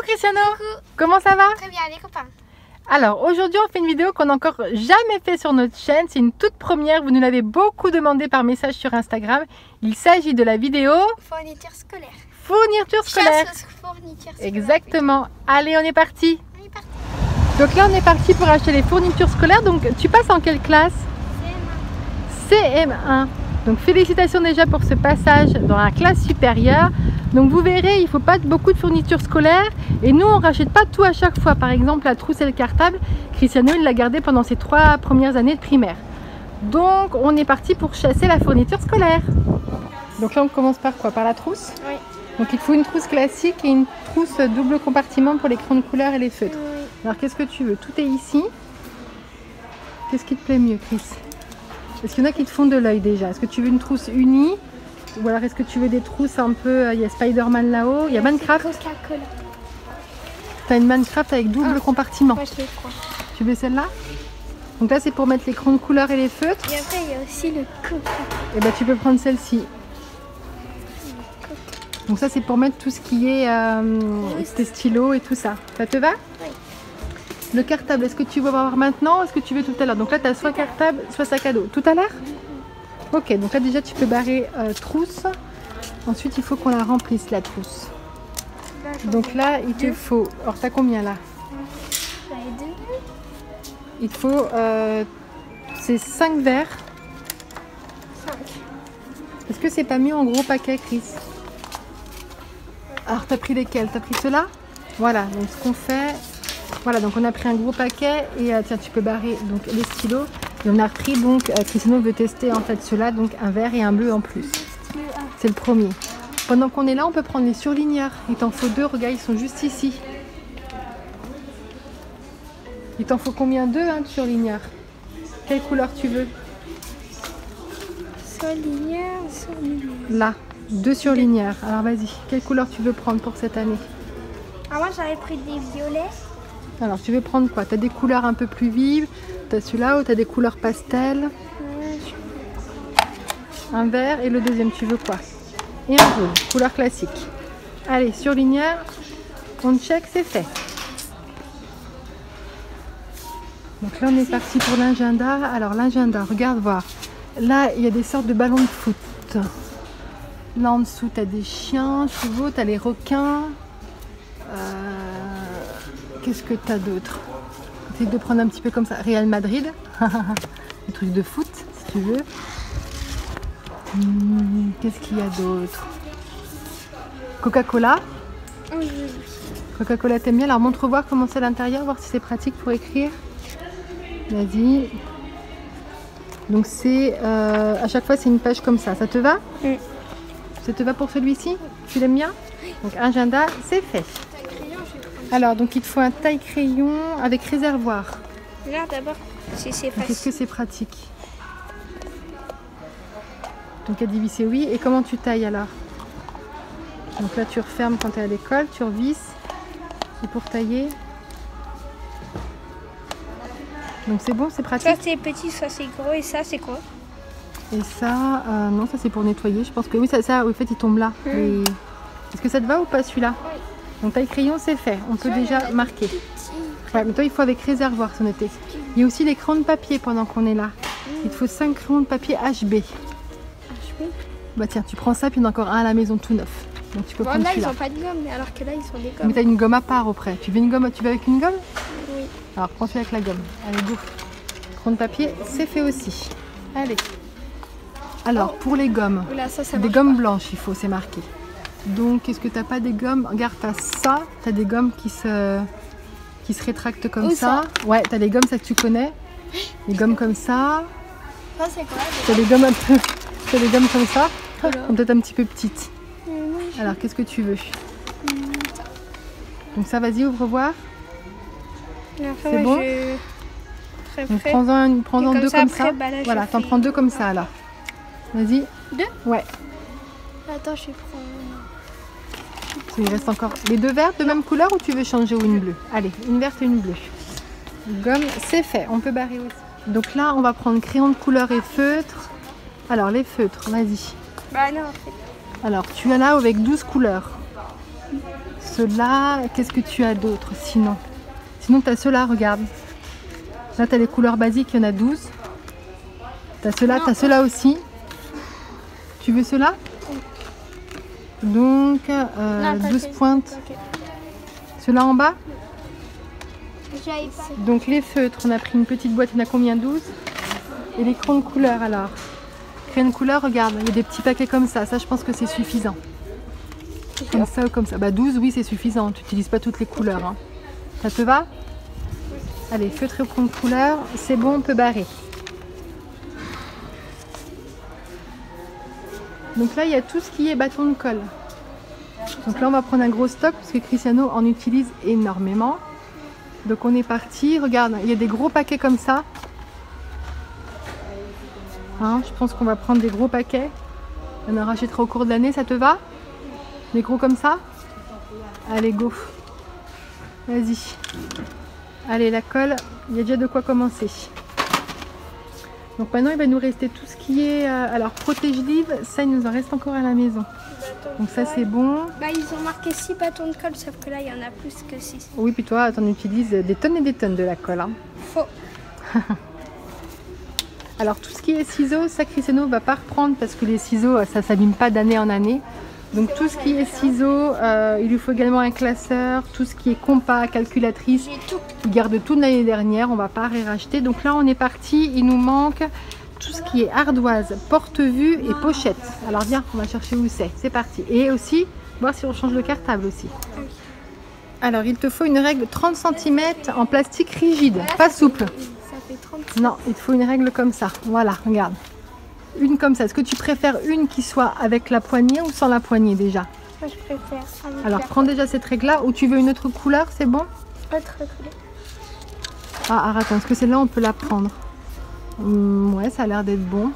Cristiano. Coucou. Comment ça va? Très bien les copains. Alors aujourd'hui on fait une vidéo qu'on n'a encore jamais fait sur notre chaîne. C'est une toute première, vous nous l'avez beaucoup demandé par message sur Instagram. Il s'agit de la vidéo Fourniture scolaire. fourniture scolaire. Chasse aux fournitures scolaires. Exactement. Allez, on est parti. On est parti. Donc là on est parti pour acheter les fournitures scolaires. Donc tu passes en quelle classe? CM1. Donc félicitations déjà pour ce passage dans la classe supérieure. Donc vous verrez, il ne faut pas beaucoup de fournitures scolaires et nous on ne rachète pas tout à chaque fois. Par exemple la trousse et le cartable, Cristiano il l'a gardé pendant ses 3 premières années de primaire. Donc on est parti pour chasser la fourniture scolaire. Donc là on commence par quoi? Par la trousse? Oui. Donc il faut une trousse classique et une trousse double compartiment pour les crayons de couleur et les feutres. Oui. Alors qu'est-ce que tu veux? Tout est ici. Qu'est-ce qui te plaît mieux, Chris? Est-ce qu'il y en a qui te font de l'œil déjà? Est-ce que tu veux une trousse unie? Ou alors est-ce que tu veux des trousses un peu... Il y a Spider-Man là-haut, il y a Minecraft. Tu as une Minecraft avec double compartiment. Moi je les crois. Tu veux celle-là? Donc là c'est pour mettre les crayons de couleur et les feutres. Et après il y a aussi le coca. Et ben tu peux prendre celle-ci. Donc ça c'est pour mettre tout ce qui est tes stylos et tout ça. Ça te va? Oui. Le cartable, est-ce que tu veux voir maintenant ou est-ce que tu veux tout à l'heure? Donc là tu as soit cartable, soit sac à dos. Tout à l'heure? Ok, donc là déjà tu peux barrer trousse. Ensuite il faut qu'on la remplisse la trousse. Donc là il te faut... Alors t'as combien là? J'en ai deux. Il te faut c'est 5 verres. 5. Est-ce que c'est pas mieux en gros paquet, Chris? Alors t'as pris lesquels? T'as pris ceux-là? Voilà, donc ce qu'on fait... Voilà, donc on a pris un gros paquet et tiens, tu peux barrer donc les stylos. Et on a repris donc, Cristiano veut tester en fait ceux-là, donc un vert et un bleu en plus. C'est le premier. Pendant qu'on est là, on peut prendre les surligneurs. Il t'en faut 2, regarde, ils sont juste ici. Il t'en faut combien? 2 de surligneurs. Quelle couleur tu veux? Surligneur. Là, 2 surligneurs. Alors vas-y, quelle couleur tu veux prendre pour cette année? Ah moi j'avais pris des violets. Alors tu veux prendre quoi? Tu as des couleurs un peu plus vives, tu as celui-là ou tu as des couleurs pastel, un vert et le deuxième tu veux quoi? Et un jaune, couleur classique. Allez, surligneur, on check, c'est fait. Donc là on est parti pour l'agenda. Alors l'agenda, regarde voir. Là il y a des sortes de ballons de foot. Là en dessous tu as des chiens, chevaux, tu as les requins. Qu'est-ce que tu as d'autre? Essaye de prendre un petit peu comme ça. Real Madrid. Des trucs de foot, si tu veux. Qu'est-ce qu'il y a d'autre? Coca-Cola. Oui. Coca-Cola, t'aimes bien? Alors montre voir comment c'est à l'intérieur, voir si c'est pratique pour écrire. Vas-y. Donc c'est... à chaque fois, c'est une page comme ça. Ça te va? Oui. Ça te va pour celui-ci? Tu l'aimes bien? Donc agenda, c'est fait. Alors, donc il te faut un taille-crayon avec réservoir. Regarde d'abord si c'est facile. Est-ce que c'est pratique? Donc à dévisser, oui. Et comment tu tailles alors? Donc là, tu refermes quand tu es à l'école, tu revisses. Et pour tailler. Donc c'est bon, c'est pratique. Ça c'est petit, ça c'est gros et ça c'est quoi? Et ça, non, ça c'est pour nettoyer. Je pense que oui, ça en fait, il tombe là. Et... Est-ce que ça te va ou pas celui-là? Oui. Donc taille-crayon, c'est fait. On peut déjà marquer. Ouais, mais toi, il faut avec réservoir, c'est noté. Il y a aussi les crayons de papier pendant qu'on est là. Il te faut 5 crayons de papier HB. Bah tiens, tu prends ça, puis il y en a encore un à la maison tout neuf. Donc tu peux prendre là ils celui-là. ont pas de gomme, alors que là ils sont des Mais gommes. tu as une gomme à part auprès. Tu veux une gomme? Tu veux avec une gomme? Oui. Alors prends celui avec la gomme. Allez, go. Crayon de papier, c'est fait aussi. Allez. Alors, pour les gommes, Oula, ça des marche gommes pas. blanches, il faut, c'est marqué. Donc, est-ce que tu n'as pas des gommes? Regarde, tu as ça, tu as des gommes qui se rétractent comme Où ça. Ouais, tu as des gommes, ça que tu connais. Des gommes comme ça. Ça c'est quoi? Tu as des gommes un peu. T'as des gommes comme ça. Peut-être un petit peu petites. Alors, qu'est-ce que tu veux? Donc, ça, vas-y, ouvre voir. C'est bon? Donc, prends-en 2 comme ça. Voilà, t'en prends 2 comme ça alors. Vas-y. 2? Ouais. Attends, je vais prendre. Il reste encore les 2 vertes de même couleur ou tu veux changer ou une bleue? Allez, une verte et une bleue. Gomme, c'est fait. On peut barrer aussi. Donc là, on va prendre crayon de couleur et feutre. Alors, les feutres, vas-y. Bah non, en fait. Alors, tu as là avec 12 couleurs. ceux-là. Qu'est-ce que tu as d'autre sinon? Sinon, tu as ceux-là, regarde. Là, tu as les couleurs basiques, il y en a 12. Tu as ceux-là, tu as ceux-là aussi. Tu veux ceux-là? Donc, 12 pointes. Ok. Ceux-là en bas? J'avais pas. Donc, les feutres, on a pris une petite boîte, il y en a combien? 12. Et les crayons de couleur, alors? Crayons de couleur, regarde, il y a des petits paquets comme ça. Ça, je pense que c'est suffisant. Comme ça ou comme ça. Bah, 12, oui, c'est suffisant. Tu n'utilises pas toutes les couleurs. Hein. Ça te va? Allez, feutre et crayons de couleur, c'est bon, on peut barrer. Donc là, il y a tout ce qui est bâton de colle. Donc là, on va prendre un gros stock parce que Cristiano en utilise énormément. Donc on est parti. Regarde, il y a des gros paquets comme ça. Hein, je pense qu'on va prendre des gros paquets. On en rachètera au cours de l'année, ça te va? Des gros comme ça? Allez, go. Vas-y. Allez, la colle, il y a déjà de quoi commencer. Donc maintenant, il va nous rester tout ce qui est... alors, protège-livre, ça, il nous en reste encore à la maison. Donc ça, c'est bon. Bah, ils ont marqué 6 bâtons de colle, sauf que là, il y en a plus que 6. Oui, puis toi, tu en utilises des tonnes et des tonnes de la colle. Hein. Faux. Alors, tout ce qui est ciseaux, ça, Cristiano ne va pas reprendre parce que les ciseaux, ça ne s'abîme pas d'année en année. Donc, tout ce qui est ciseaux, il lui faut également un classeur. Tout ce qui est compas, calculatrice, J'ai tout. il garde tout de l'année dernière. On ne va pas racheter. Donc là, on est parti. Il nous manque tout ce qui est ardoise, porte-vue et pochette. Alors, viens, on va chercher où c'est. C'est parti. Et aussi, voir si on change le cartable aussi. Alors, il te faut une règle 30 cm en plastique rigide, Voilà, pas ça souple. Ça fait 30. Non, il te faut une règle comme ça. Voilà, regarde. Une comme ça. Est-ce que tu préfères une qui soit avec la poignée ou sans la poignée déjà? Moi, je préfère. Avec Alors, la prends déjà cette règle-là. Ou tu veux une autre couleur, c'est bon? autre couleur. Ah, attends, est-ce que celle-là, on peut la prendre? Ouais, ça a l'air d'être bon.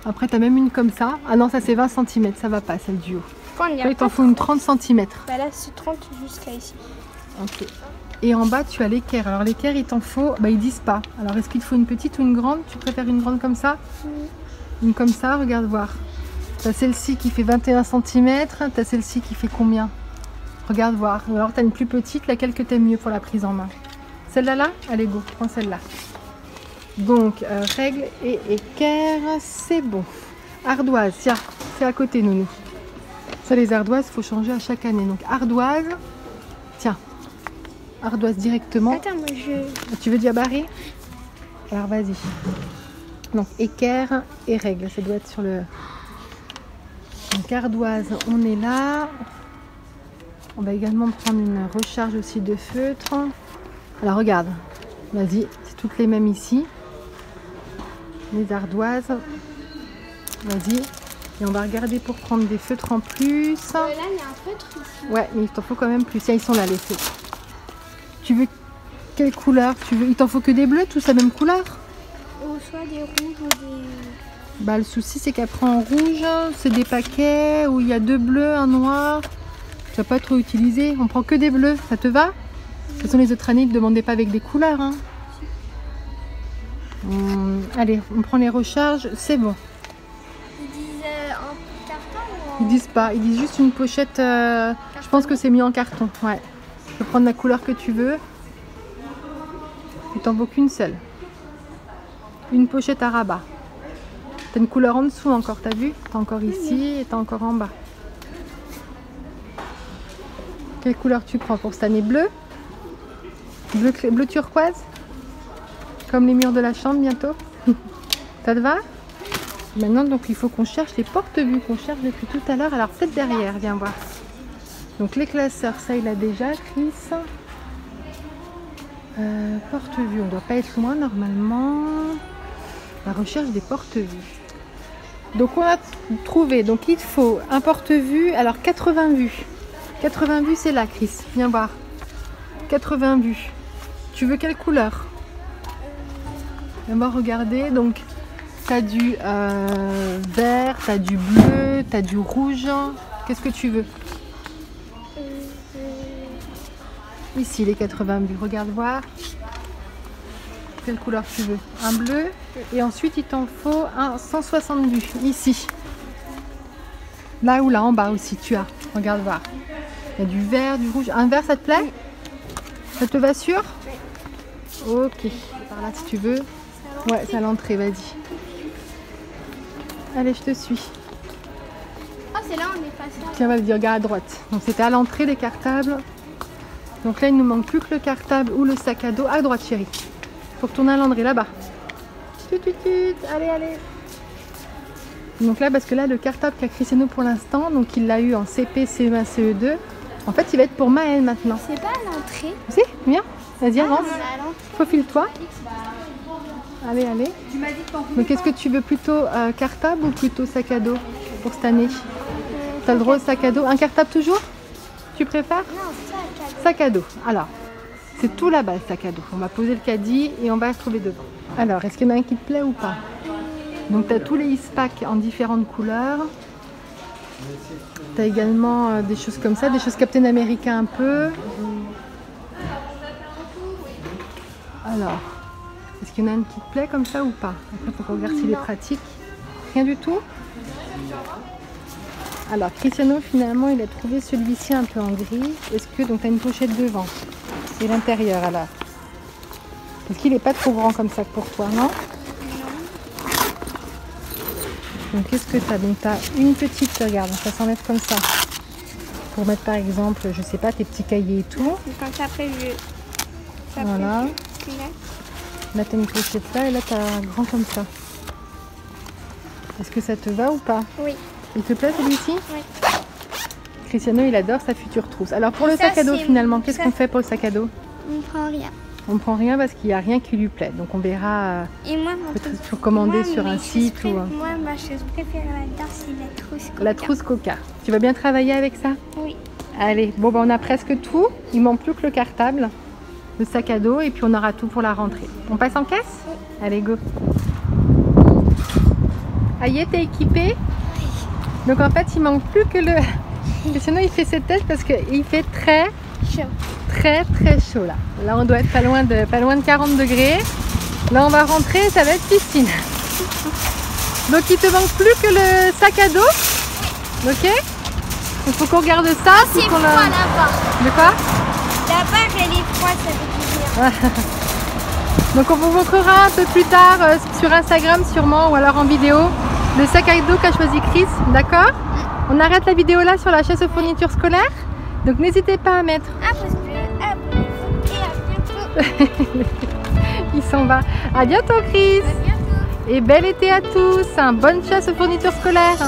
Après, tu as même une comme ça. Ah non, ça c'est 20 cm, ça va pas, celle du haut. Pourquoi on y a Là, il t'en pas faut une 30 cm. Bah là, c'est 30 jusqu'à ici. Ok. Et en bas, tu as l'équerre. Alors, l'équerre, il t'en faut... Bah, ils disent pas. Alors, est-ce qu'il te faut une petite ou une grande? Tu préfères une grande comme ça? Une comme ça, regarde voir. Tu as celle-ci qui fait 21 cm. Tu as celle-ci qui fait combien? Regarde voir. Ou alors, tu as une plus petite, laquelle que tu aimes mieux pour la prise en main? Celle-là, là? Allez, go, prends celle-là. Donc, règle et équerre, c'est bon. Ardoise, tiens, c'est à côté, nounou. Ça, les ardoises, il faut changer à chaque année. Donc, ardoise, tiens, ardoise directement. Attends, moi je. Tu veux déjà barrer? Alors, vas-y. Donc, équerre et règle, ça doit être sur le... Donc, ardoise, on est là. On va également prendre une recharge aussi de feutre. Alors, regarde, vas-y, c'est toutes les mêmes ici. Les ardoises, vas-y, et on va regarder pour prendre des feutres en plus. Là, il y a un feutre ici. Ouais, mais il t'en faut quand même plus. Tiens, ils sont là les feutres. Tu veux quelle couleur tu veux? Il t'en faut que des bleus, tous la même couleur? Ou soit des rouges ou des. Bah, le souci, c'est qu'après en rouge, c'est des paquets où il y a 2 bleus, un noir. Tu vas pas trop utiliser. On prend que des bleus, ça te va? De toute façon, les autres années, ils ne demandaient pas avec des couleurs. Hein. Allez, on prend les recharges, c'est bon. Ils disent en carton ou en. Ils disent pas, ils disent juste une pochette. Je pense que c'est mis en carton. Ouais. Tu peux prendre la couleur que tu veux. Il t'en vaut qu'une seule. Une pochette à rabat. T'as une couleur en dessous encore, t'as vu? T'as encore ici et t'as encore en bas. Quelle couleur tu prends pour cette année? Bleu? Bleu turquoise? Comme les murs de la chambre bientôt. Ça te va? Maintenant, donc il faut qu'on cherche les porte-vues qu'on cherche depuis tout à l'heure. Alors peut-être derrière, viens voir. Donc les classeurs, ça il a déjà, Chris. Porte-vues, on ne doit pas être loin normalement. La recherche des porte-vues. Donc on a trouvé, donc il faut un porte-vue, alors 80 vues. 80 vues c'est là, Chris, viens voir. 80 vues. Tu veux quelle couleur? On va regarder, donc tu as du vert, tu as du bleu, tu as du rouge. Qu'est-ce que tu veux? Ici les 80 vues, regarde voir. Quelle couleur tu veux? Un bleu. Et ensuite il t'en faut un 160 vues, ici. Là ou là, en bas aussi tu as. Regarde voir. Il y a du vert, du rouge. Un vert, ça te plaît? Oui. Ça te va sûr? Oui. Ok. Par là si tu veux. Ouais, c'est à l'entrée, vas-y. Allez, je te suis. Oh, c'est là, on est passé. Tiens, vas-y, regarde à droite. Donc c'était à l'entrée les cartables. Donc là, il ne nous manque plus que le cartable ou le sac à dos. À droite, chérie. Faut retourner à l'entrée, là-bas. Allez, allez. Donc là, parce que là, le cartable qu'a Cristiano pour l'instant, donc il l'a eu en CP, CE1, CE2. En fait, il va être pour Maëlle maintenant. C'est pas à l'entrée. Si, viens. Vas-y, avance. Ah, Faufile-toi. Allez, allez. Donc, est-ce que tu veux plutôt cartable ou plutôt sac à dos pour cette année? Tu as le droit au sac à dos. Un cartable toujours? Tu préfères? Non, sac à dos. Alors, c'est tout là-bas le sac à dos. On va poser le caddie et on va se trouver devant. Alors, est-ce qu'il y en a un qui te plaît ou pas? Donc, tu as tous les ISPAC en différentes couleurs. Tu as également des choses comme ça, des choses Captain America un peu. Alors, est-ce qu'il y en a un qui te plaît comme ça ou pas? Après, il faut qu'on regarde s'il est pratique. Rien du tout? Alors, Cristiano, finalement, il a trouvé celui-ci un peu en gris. Est-ce que, donc, tu as une pochette devant et l'intérieur, alors? Est-ce qu'il n'est pas trop grand comme ça pour toi, non? Donc, qu'est-ce que tu as? Donc, tu as une petite, regarde, ça s'enlève comme ça. Pour mettre, par exemple, je sais pas, tes petits cahiers et tout. Comme ça, après, voilà. Là, tu as une pochette là et là, tu as un grand comme ça. Est-ce que ça te va ou pas? Oui. Il te plaît celui-ci? Oui. Cristiano, il adore sa future trousse. Alors, pour le sac à dos, finalement, qu'est-ce qu'on fait pour le sac à dos? On prend rien. On ne prend rien parce qu'il n'y a rien qui lui plaît. Donc, on verra peut-être sur commander sur un site ou... Moi, ma chose préférée là-dedans, c'est la trousse Coca. La trousse Coca. Tu vas bien travailler avec ça? Oui. Allez, bon, ben, on a presque tout. Il ne manque plus que le cartable, le sac à dos et puis on aura tout pour la rentrée. On passe en caisse? Oui. Allez, go. Aïe, t'es équipé? Oui. Donc, en fait, il manque plus que le... Sinon, il fait cette tête parce qu'il fait très chaud. Très chaud là. Là, on doit être pas loin de 40 degrés. Là, on va rentrer, ça va être piscine. Donc, il te manque plus que le sac à dos. Ok? Il faut qu'on regarde ça. C'est froid là-bas. De quoi? Là-bas, elle est froide, ça veut dire. Donc, on vous montrera un peu plus tard sur Instagram sûrement ou alors en vidéo le sac à dos qu'a choisi Chris. D'accord? On arrête la vidéo là sur la chasse aux fournitures scolaires. Donc, n'hésitez pas à mettre... Il s'en va. À bientôt, Chris. À bientôt. Et bel été à tous. Bonne chasse aux fournitures scolaires.